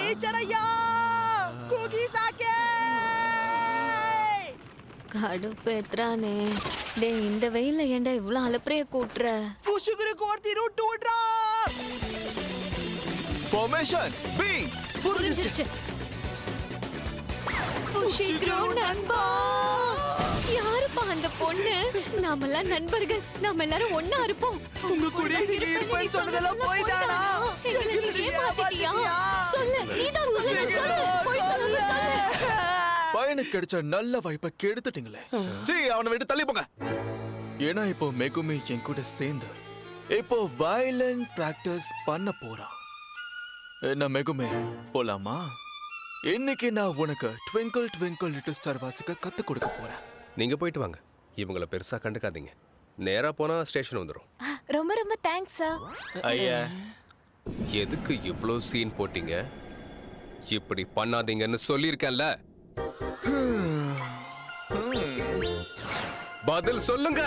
Teacher ஐயா குகீஸ் ஆக்கே கடுப்பேத்ரானே. டேய் இந்த வெயில்ல ஏன்டா இவ்ளோ அலப்பறைய கூட்டுற? புஷுகுருக்கு ஒருத்தி ரூட் ஓட்றா. Formation B. புரிஞ்சிருச்சு. புஷிக்ரோ நண்பா. யாருப்பா அந்த பொண்ணு? நாமெல்லாம் நண்பர்கள். நாம எல்லாரும் ஒண்ணா இருப்போம். உங்க கூட நீங்க இருப்பேன்னு சொன்னதெல்லாம் போய்தானா? எங்களை நீ ஏமாத்திட்டியா? சொல்லு, நீதான் சொல்லணும், சொல்லு. போய் சொல்லு, சொல்லு. பையனுக்கு கிடைச்ச நல்ல வாய்ப்பை கெடுத்துட்டீங்களே. சீ, அவனை விட்டு தள்ளி போங்க. ஏன்னா இப்போ மெகுமி என் கூட சேர்ந்து இப்போ வயலன்ட் பிராக்டிஸ் பண்ண போறான். என்ன மெகுமி, போலாமா? இன்னைக்கு நான் உனக்கு ட்விங்கிள் ட்விங்கிள் லிட்டில் ஸ்டார் வாசிக்க கத்து கொடுக்க போறேன். நீங்க போயிட்டு வாங்க. இவங்கள பெருசா கண்டுக்காதீங்க. நேரா போனா ஸ்டேஷன் வந்துடும். ரொம்ப ரொம்ப தேங்க்ஸ் சார். ஐயா, எதுக்கு இவ்ளோ சீன் போட்டீங்க? இப்படி பண்ணாதீங்கன்னு சொல்லியிருக்கேன்ல. பதில் சொல்லுங்க.